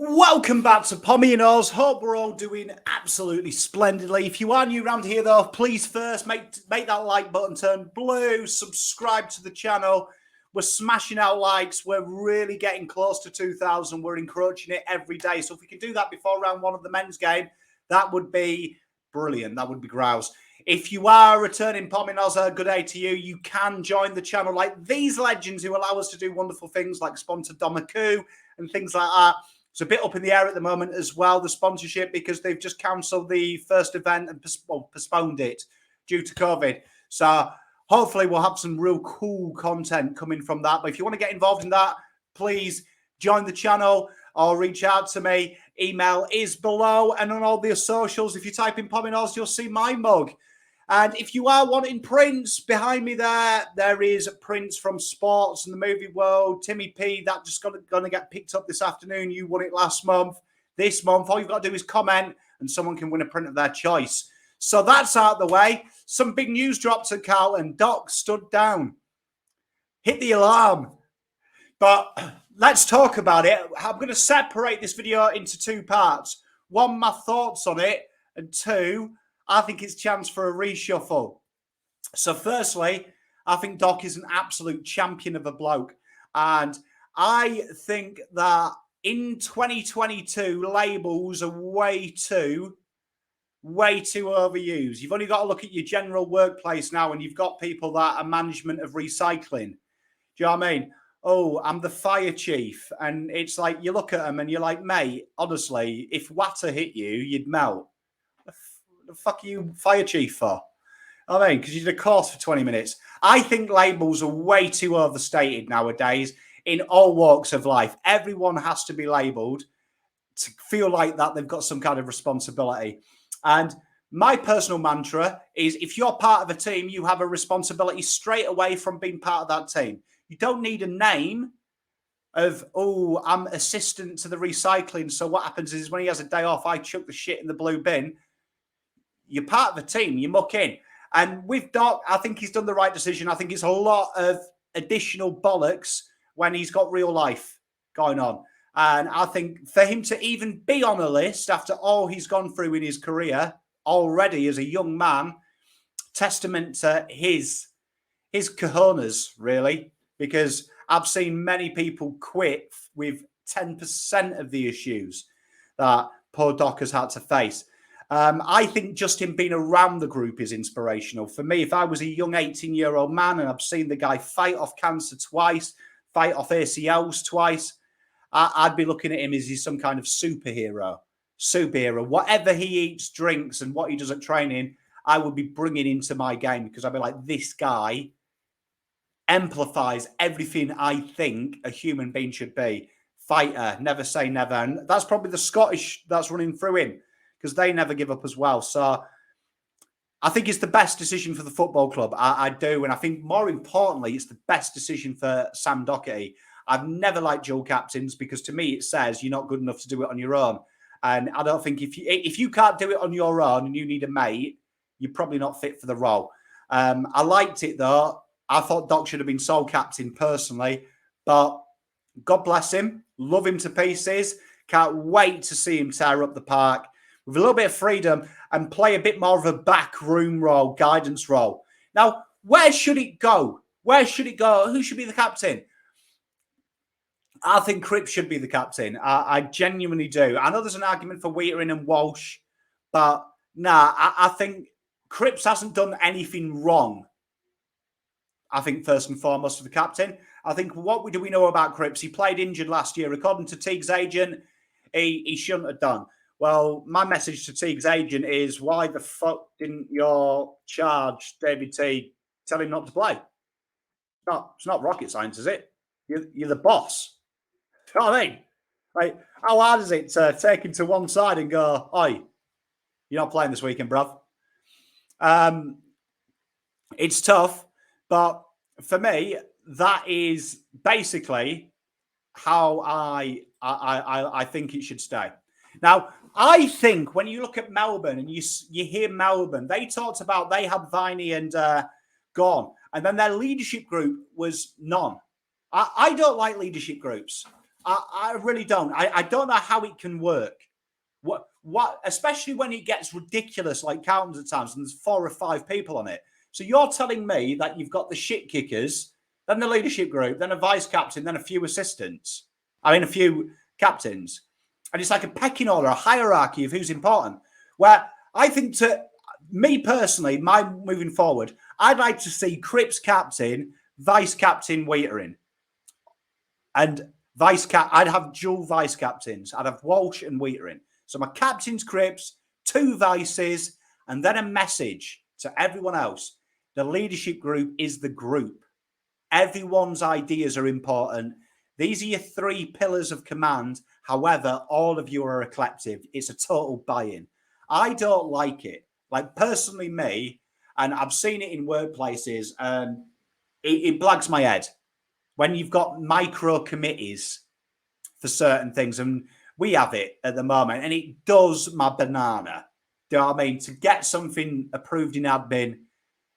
Welcome back to Pommyinoz. Hope we're all doing absolutely splendidly. If you are new around here, though, please first make that like button turn blue. Subscribe to the channel. We're smashing out likes. We're really getting close to 2,000. We're encroaching it every day. So if we can do that before round one of the men's game, that would be brilliant. That would be grouse. If you are returning Pommyinoz, good day to you. You can join the channel like these legends who allow us to do wonderful things like sponsor Domaku and things like that. It's a bit up in the air at the moment as well, the sponsorship, because they've just cancelled the first event and postponed it due to COVID. So hopefully we'll have some real cool content coming from that. But if you want to get involved in that, please join the channel or reach out to me. Email is below and on all the socials. If you type in Pommyinoz, you'll see my mug. And if you are wanting prints, behind me there is prints from sports and the movie world. Timmy P, that just going to get picked up this afternoon. You won it last month. This month, all you've got to do is comment and someone can win a print of their choice. So that's out of the way. Some big news drops at Carlton. Doc stood down. Hit the alarm. But let's talk about it. I'm going to separate this video into two parts. One, my thoughts on it. And two, I think it's a chance for a reshuffle. So firstly, I think Doc is an absolute champion of a bloke. And I think that in 2022, labels are way too overused. You've only got to look at your general workplace now and you've got people that are management of recycling. Do you know what I mean? Oh, I'm the fire chief. And it's like, you look at them and you're like, mate, honestly, if water hit you, you'd melt. The fuck are you fire chief for? I mean, because you did a course for 20 minutes. I think labels are way too overstated nowadays in all walks of life. Everyone has to be labelled to feel like that they've got some kind of responsibility. And my personal mantra is if you're part of a team, you have a responsibility straight away from being part of that team. You don't need a name of, oh, I'm assistant to the recycling. So what happens is when he has a day off, I chuck the shit in the blue bin. You're part of a team. You muck in. And with Doc, I think he's done the right decision. I think it's a lot of additional bollocks when he's got real life going on. And I think for him to even be on a list after all he's gone through in his career already as a young man, testament to his cojones, really, because I've seen many people quit with 10% of the issues that poor Doc has had to face. I think just him being around the group is inspirational. For me, if I was a young 18-year-old man and I've seen the guy fight off cancer twice, fight off ACLs twice, I'd be looking at him as he's some kind of superhero. Whatever he eats, drinks, and what he does at training, I would be bringing into my game because I'd be like, this guy amplifies everything I think a human being should be. Fighter, never say never. And that's probably the Scottish that's running through him, because they never give up as well. So I think it's the best decision for the football club. I do. And I think more importantly, it's the best decision for Sam Docherty. I've never liked dual captains because to me, it says you're not good enough to do it on your own. And I don't think if you can't do it on your own and you need a mate, you're probably not fit for the role. I liked it though. I thought Doc should have been sole captain personally, but God bless him. Love him to pieces. Can't wait to see him tear up the park with a little bit of freedom and play a bit more of a backroom role, guidance role. Now, where should it go? Where should it go? Who should be the captain? I think Cripps should be the captain. I genuinely do. I know there's an argument for Wheatering and Walsh, but nah, I think Cripps hasn't done anything wrong. I think first and foremost for the captain. I think what do we know about Cripps? He played injured last year. According to Teague's agent, he shouldn't have done. Well, my message to Teague's agent is, why the fuck didn't your charge David Teague tell him not to play? It's not rocket science, is it? You're the boss. You know what I mean? Like, how hard is it to take him to one side and go, oi, you're not playing this weekend, bruv? It's tough, but for me, that is basically how I think it should stay. Now, I think when you look at Melbourne and you hear Melbourne, they talked about they had Viney and Gorn, and then their leadership group was none. I don't like leadership groups. I really don't. I don't know how it can work. What, especially when it gets ridiculous like Carlton's at times and there's 4 or 5 people on it. So you're telling me that you've got the shit kickers, then the leadership group, then a vice captain, then a few assistants. I mean, a few captains. And it's like a pecking order, a hierarchy of who's important. Where I think, to me personally, my moving forward, I'd like to see Cripps captain, vice captain Waitering. And I'd have dual vice captains. I'd have Walsh and Waitering. So my captain's Cripps, 2 vices, and then a message to everyone else. The leadership group is the group. Everyone's ideas are important. These are your 3 pillars of command. However, all of you are a collective. It's a total buy-in. I don't like it. Like, personally, me, and I've seen it in workplaces, and it blags my head when you've got micro committees for certain things. And we have it at the moment, and it does my banana. Do you know what I mean? To get something approved in admin,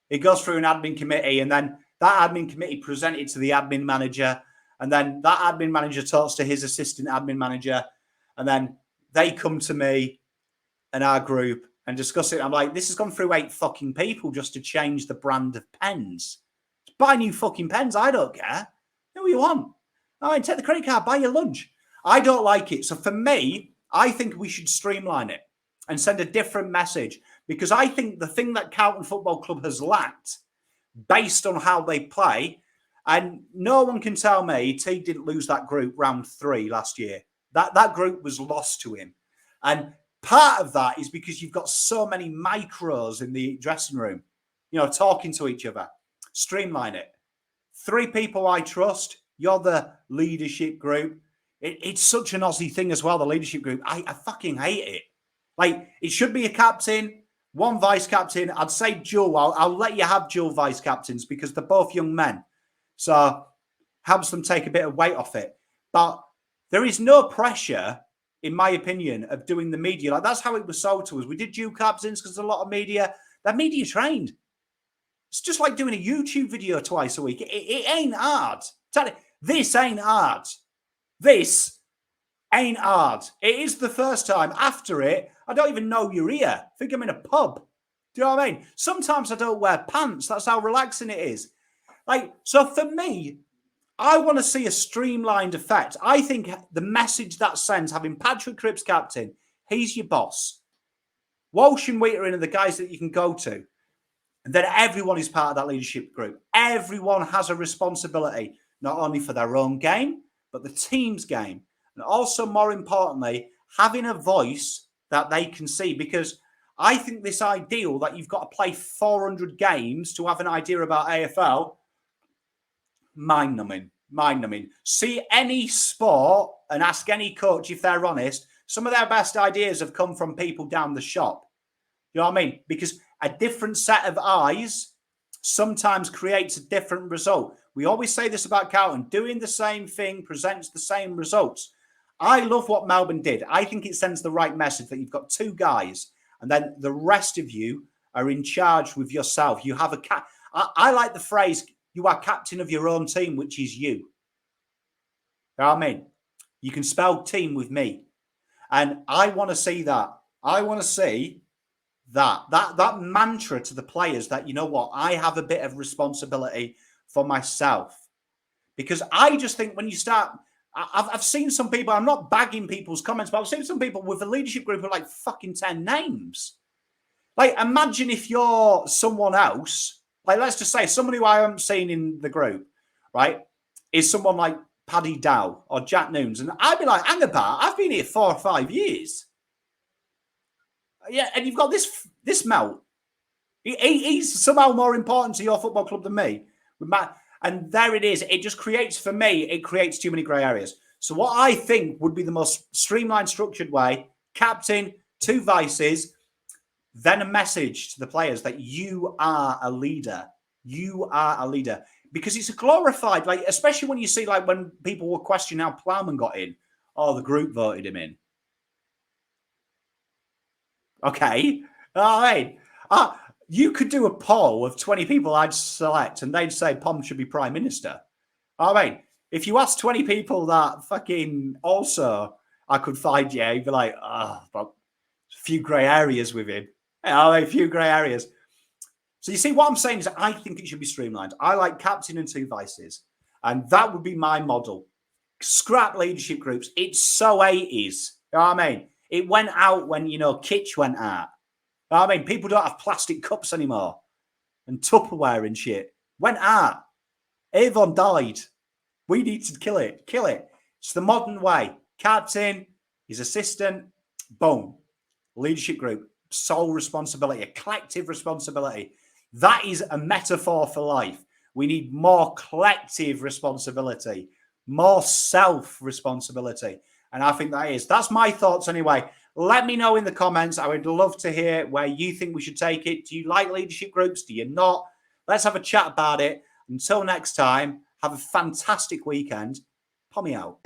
it goes through an admin committee, and then that admin committee presents it to the admin manager, and then that admin manager talks to his assistant admin manager, and then they come to me and our group and discuss it. I'm like, this has gone through 8 fucking people just to change the brand of pens. Just buy new fucking pens. I don't care. Do what you want. All right, take the credit card, buy your lunch. I don't like it. So for me, I think we should streamline it and send a different message, because I think the thing that Carlton Football Club has lacked, based on how they play, and no one can tell me Teague didn't lose that group round 3 last year. That group was lost to him. And part of that is because you've got so many micros in the dressing room, talking to each other. Streamline it. 3 people I trust. You're the leadership group. It's such an Aussie thing as well, the leadership group. I fucking hate it. Like, it should be a captain, 1 vice captain. I'd say dual. I'll let you have dual vice captains because they're both young men. So helps them take a bit of weight off it. But there is no pressure, in my opinion, of doing the media. Like, that's how it was sold to us. We did dual captains because there's a lot of media. They're media trained. It's just like doing a YouTube video twice a week. It ain't hard. This ain't hard. This ain't hard. It is the first time. After it, I don't even know you're here. I think I'm in a pub. Do you know what I mean? Sometimes I don't wear pants. That's how relaxing it is. Like, so for me, I want to see a streamlined effect. I think the message that sends, having Patrick Cripps captain, he's your boss. Walsh and Waitering are the guys that you can go to. And then everyone is part of that leadership group. Everyone has a responsibility, not only for their own game, but the team's game. And also, more importantly, having a voice that they can see. Because I think this ideal that you've got to play 400 games to have an idea about AFL, mind-numbing. See any sport and ask any coach if they're honest. Some of their best ideas have come from people down the shop. You know what I mean? Because a different set of eyes sometimes creates a different result. We always say this about Carlton. Doing the same thing presents the same results. I love what Melbourne did. I think it sends the right message that you've got 2 guys and then the rest of you are in charge with yourself. You have a I like the phrase, you are captain of your own team, which is you. You know what I mean? You can spell team with me. And I want to see that. I want to see that mantra to the players that, you know what, I have a bit of responsibility for myself. Because I just think when you start, I've seen some people, I'm not bagging people's comments, but I've seen some people with a leadership group of like fucking 10 names. Like, imagine if you're someone else, like, let's just say someone who I haven't seen in the group, right, is someone like Paddy Dow or Jack Noons. And I'd be like, hang about, I've been here 4 or 5 years. Yeah, and you've got this melt. He's somehow more important to your football club than me. And there it is. It just creates, for me, it creates too many grey areas. So what I think would be the most streamlined, structured way, captain, 2 vices, then a message to the players that you are a leader. You are a leader. Because it's a glorified, like, especially when you see, like, when people were questioning how Plowman got in. Oh, the group voted him in. Okay. All right. You could do a poll of 20 people I'd select and they'd say Pom should be Prime Minister. All right. If you ask 20 people that fucking also I could find, yeah, you'd be like, oh, but a few grey areas with him. A few grey areas. So you see, what I'm saying is I think it should be streamlined. I like captain and 2 vices. And that would be my model. Scrap leadership groups. It's so 80s. You know what I mean? It went out when, Kitsch went out. You know what I mean? People don't have plastic cups anymore. And Tupperware and shit. Went out. Avon died. We need to kill it. Kill it. It's the modern way. Captain, his assistant, boom. Leadership group. Sole responsibility. A collective responsibility. That is a metaphor for life. We need more collective responsibility. More self-responsibility. And I think that is. That's my thoughts anyway. Let me know in the comments. I would love to hear where you think we should take it. Do you like leadership groups? Do you not? Let's have a chat about it. Until next time, have a fantastic weekend. Pommy out.